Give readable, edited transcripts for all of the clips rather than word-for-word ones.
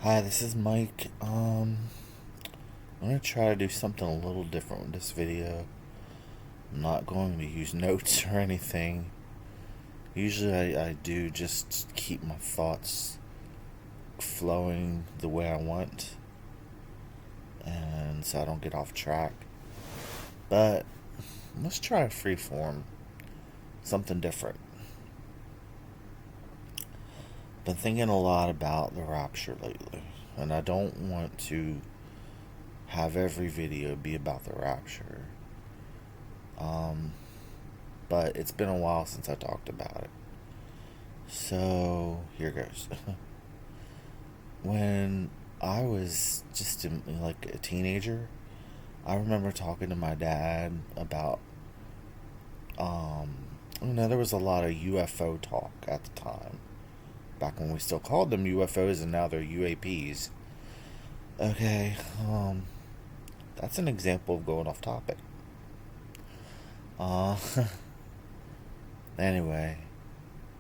Hi, this is Mike. I'm gonna try to do something a little different with this video. I'm not going to use notes or anything. Usually I do just keep my thoughts flowing the way I want, and so I don't get off track. But let's try a free form, something different. Been thinking a lot about the rapture lately, and I don't want to have every video be about the rapture. Um, but it's been a while since I talked about it. So here goes. When I was just like a teenager, I remember talking to my dad about, um, there was a lot of UFO talk at the time, back when we still called them UFOs and now they're UAPs. Okay, that's an example of going off topic. Uh, anyway,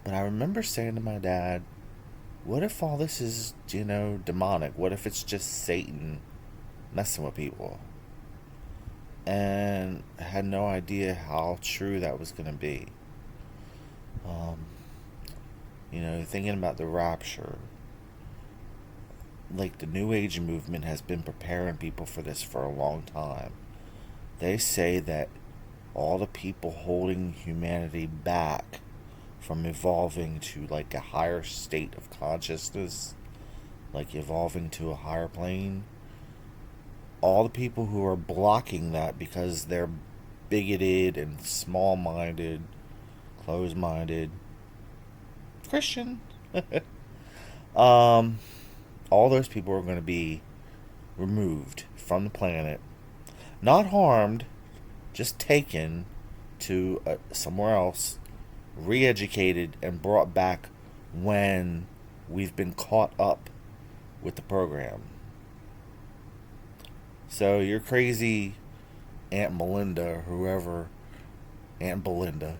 but I remember saying to my dad, what if all this is, demonic? What if it's just Satan messing with people? And I had no idea how true that was going to be. Um, thinking about the rapture, like the New Age movement has been preparing people for this for a long time. They say that all the people holding humanity back from evolving to like a higher state of consciousness, like evolving to a higher plane, all the people who are blocking that because they're bigoted and small minded, closed minded, Christian, um, all those people are going to be removed from the planet, not harmed, just taken to somewhere else, re educated, and brought back when we've been caught up with the program. So you're crazy, Aunt Melinda, or whoever, Aunt Belinda,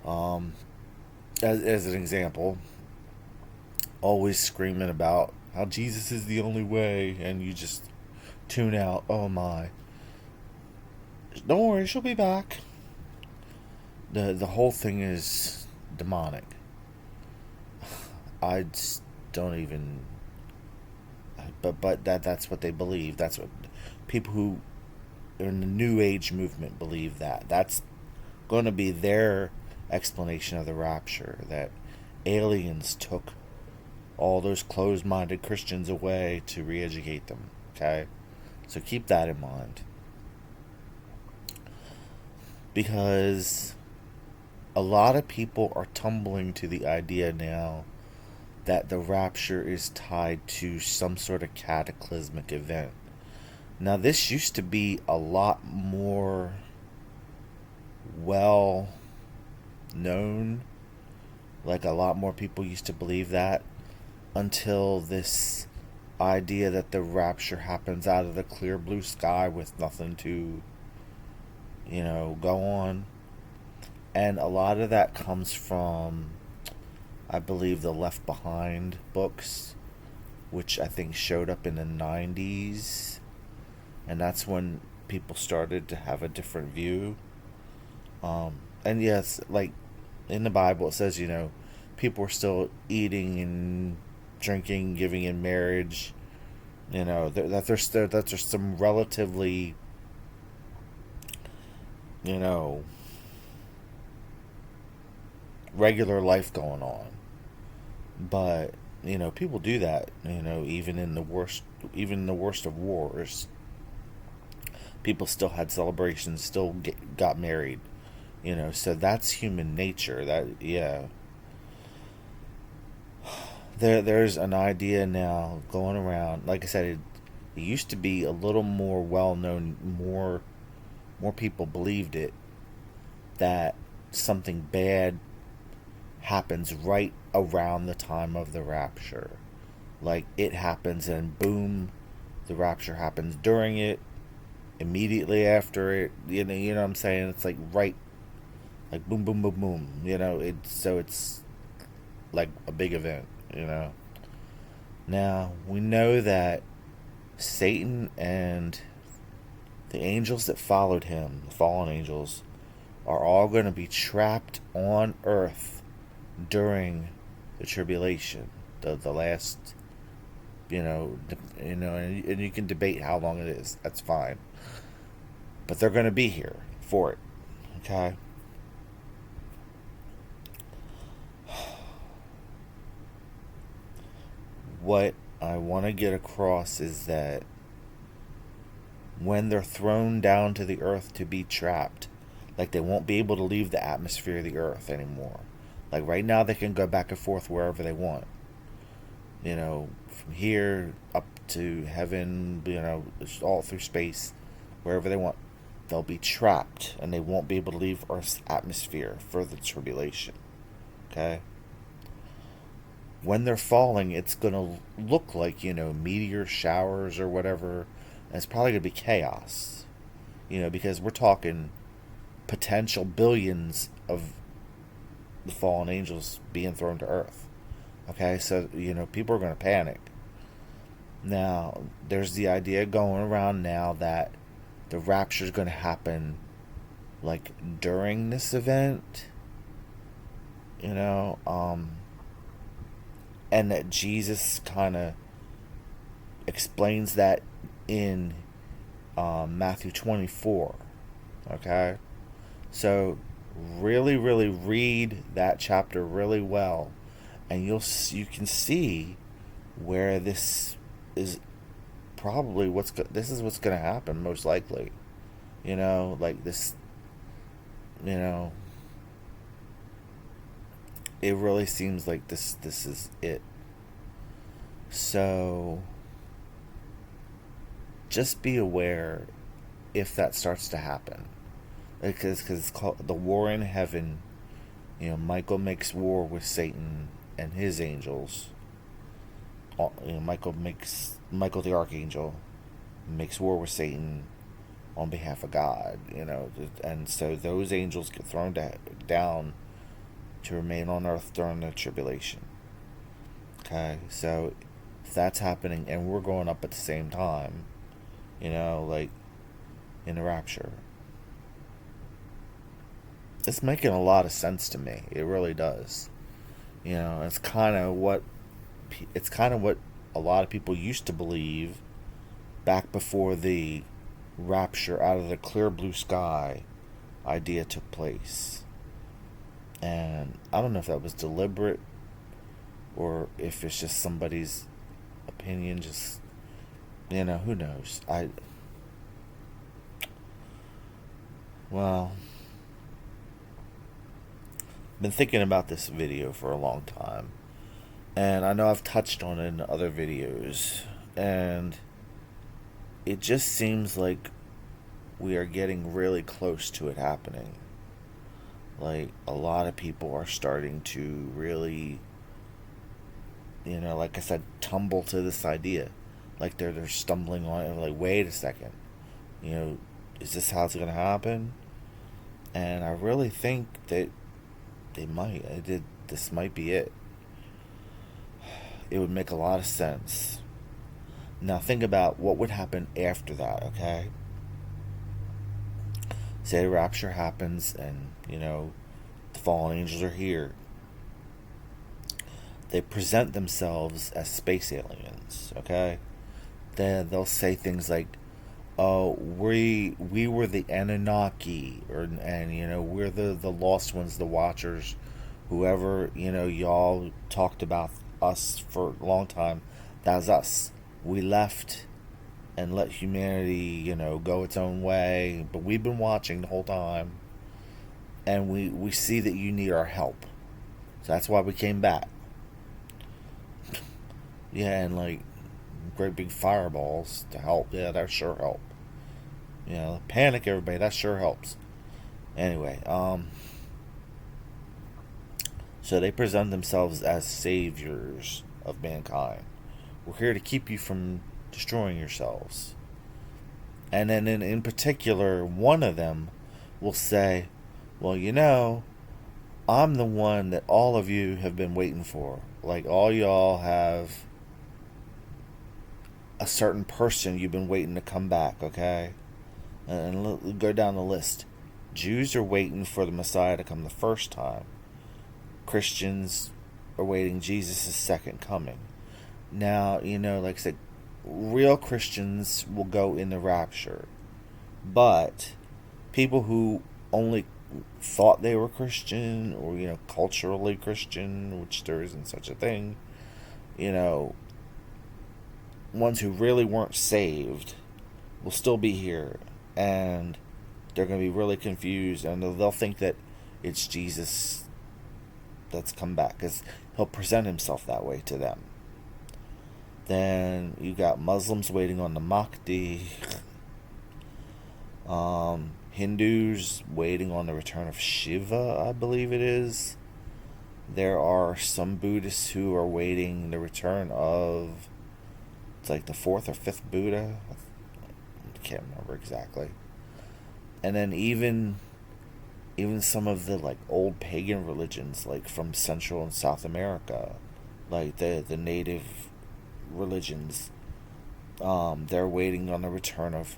um, as an example, always screaming about how Jesus is the only way, and you just tune out. Oh my! Don't worry, she'll be back. The whole thing is demonic. I just don't even. But that's what they believe. That's what people who in the New Age movement believe. That's going to be their explanation of the rapture. That aliens took all those closed-minded Christians away to re-educate them. Okay, so keep that in mind, because a lot of people are tumbling to the idea now that the rapture is tied to some sort of cataclysmic event. Now, this used to be a lot more well known, like a lot more people used to believe that, until this idea that the rapture happens out of the clear blue sky with nothing to, go on. And a lot of that comes from, I believe, the Left Behind books, which I think showed up in the 90s. And that's when people started to have a different view. And yes, like in the Bible, it says, people are still eating and drinking, giving in marriage. That there's some relatively, you know, regular life going on. But people do that. Even in the worst of wars, people still had celebrations, still got married. So that's human nature. That yeah. There's an idea now going around. Like I said, it used to be a little more well known. More people believed it, that something bad happens right around the time of the rapture. Like it happens and boom, the rapture happens during it, immediately after it. You know what I'm saying? It's like right, like boom, boom, boom, boom. It's like a big event. Now, we know that Satan and the angels that followed him, the fallen angels, are all going to be trapped on earth during the tribulation, the last, and you can debate how long it is. That's fine, but they're going to be here for it. Okay. What I want to get across is that when they're thrown down to the earth to be trapped, like they won't be able to leave the atmosphere of the earth anymore. Like right now, they can go back and forth wherever they want. From here up to heaven, all through space, wherever they want. They'll be trapped and they won't be able to leave Earth's atmosphere for the tribulation. Okay? When they're falling, it's going to look like, meteor showers or whatever. And it's probably going to be chaos. Because we're talking potential billions of the fallen angels being thrown to earth. Okay, so, people are going to panic. Now, there's the idea going around now that the rapture is going to happen, like, during this event. And that Jesus kind of explains that in Matthew 24. Okay? So, really, really read that chapter really well, and you can see where this is probably this is what's going to happen most likely. Like this. It really seems like this is it. So just be aware if that starts to happen, because it's called the war in heaven. Michael makes war with Satan and his angels. Michael the archangel makes war with Satan on behalf of God. And so those angels get thrown down to remain on earth during the tribulation. Okay, so if that's happening and we're going up at the same time, like in the rapture, it's making a lot of sense to me. It really does. It's kind of what a lot of people used to believe back before the rapture out of the clear blue sky idea took place. And I don't know if that was deliberate or if it's just somebody's opinion. Just, who knows? Well, been thinking about this video for a long time, and I know I've touched on it in other videos, and it just seems like we are getting really close to it happening. Like, a lot of people are starting to really, like I said, tumble to this idea. Like they're stumbling on it. Like, wait a second, is this how it's going to happen? And I really think that they might. This might be it. It would make a lot of sense. Now think about what would happen after that, okay? Say the rapture happens and, the fallen angels are here. They present themselves as space aliens, okay? Then they'll say things like, "Oh, we were the Anunnaki," and we're the lost ones, the Watchers, whoever y'all talked about us for a long time. That's us. We left and let humanity, go its own way, but we've been watching the whole time, and we see that you need our help, so that's why we came back. Yeah, and like great big fireballs to help. Yeah, that sure help. Panic everybody. That sure helps. Anyway, so they present themselves as saviors of mankind. We're here to keep you from destroying yourselves. And then in particular, one of them will say, well, I'm the one that all of you have been waiting for. Like, all y'all have a certain person you've been waiting to come back, okay? And go down the list. Jews are waiting for the Messiah to come the first time. Christians are waiting Jesus' second coming. Now, like I said, real Christians will go in the rapture. But people who only thought they were Christian, or, culturally Christian, which there isn't such a thing, ones who really weren't saved will still be here, and they're going to be really confused, and they'll think that it's Jesus that's come back, because he'll present himself that way to them. Then you got Muslims waiting on the Mahdi, Hindus waiting on the return of Shiva, I believe it is. There are some Buddhists who are waiting the return of, it's like the fourth or fifth Buddha. I can't remember exactly. And then even some of the like old pagan religions, like from Central and South America, like the native religions, they're waiting on the return of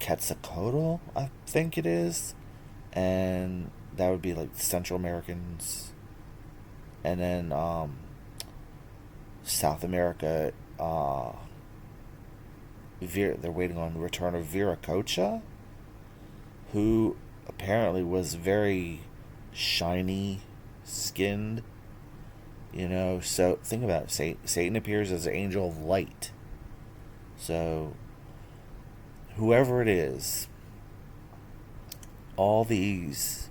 Quetzalcoatl, I think it is, and that would be like Central Americans, and then South America, they're waiting on the return of Viracocha, who apparently was very shiny skinned, so think about it. Satan appears as an angel of light. So whoever it is, all these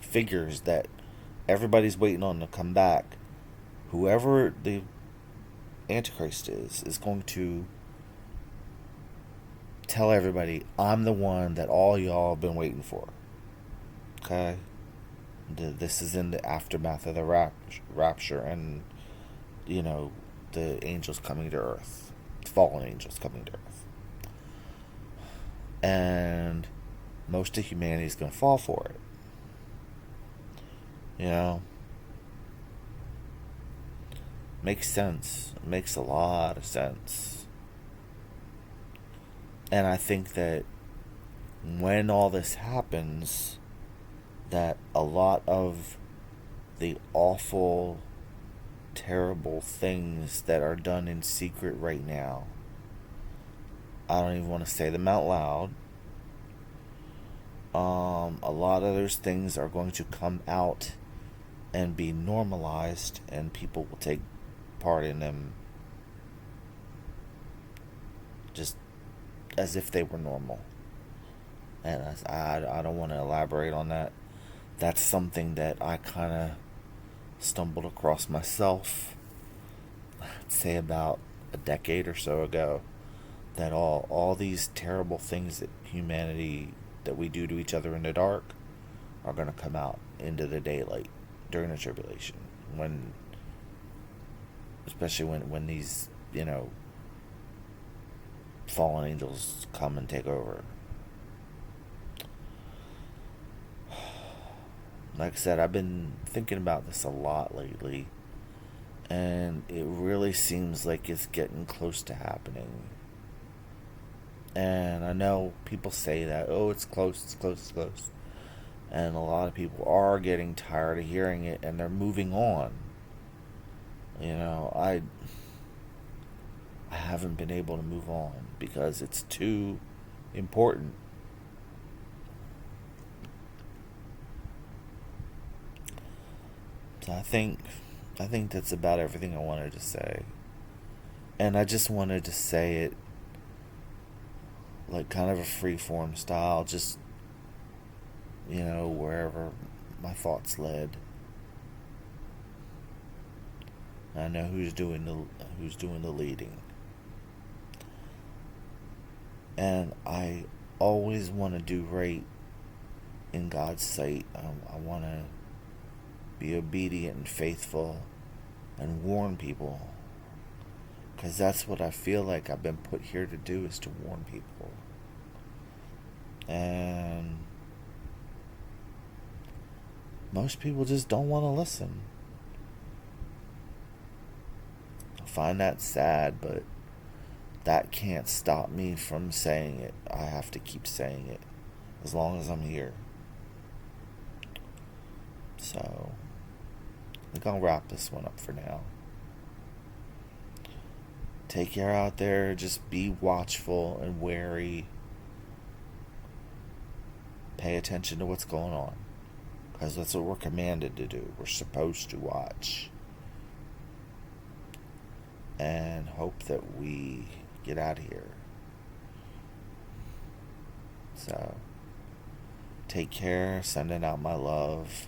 figures that everybody's waiting on to come back, whoever the Antichrist is going to tell everybody, I'm the one that all y'all have been waiting for. Okay? This is in the aftermath of the rapture, and the angels coming to earth, fallen angels coming to earth, and most of humanity is going to fall for it. Makes sense. It makes a lot of sense. And I think that when all this happens, that a lot of the awful, terrible things that are done in secret right now, I don't even want to say them out loud. A lot of those things are going to come out and be normalized, and people will take part in them just as if they were normal. And I don't want to elaborate on that. That's something that I kind of stumbled across myself, I'd say about a decade or so ago, that all these terrible things that we do to each other in the dark are going to come out into the daylight during the tribulation, especially when these fallen angels come and take over. Like I said, I've been thinking about this a lot lately, and it really seems like it's getting close to happening. And I know people say that, oh, it's close, it's close, it's close. And a lot of people are getting tired of hearing it, and they're moving on. I haven't been able to move on because it's too important. So I think that's about everything I wanted to say. And I just wanted to say it like kind of a free-form style, just wherever my thoughts led. I know who's doing the leading. And I always want to do right in God's sight. I want to be obedient and faithful and warn people, because that's what I feel like I've been put here to do, is to warn people. And most people just don't want to listen. find that sad, but that can't stop me from saying it. I have to keep saying it as long as I'm here. So, I think I'll wrap this one up for now. Take care out there. Just be watchful and wary. Pay attention to what's going on. Because that's what we're commanded to do. We're supposed to watch. And hope that we get out of here. So, take care. Sending out my love.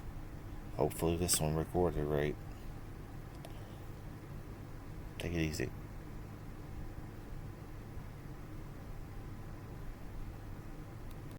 Hopefully this one recorded right. Take it easy.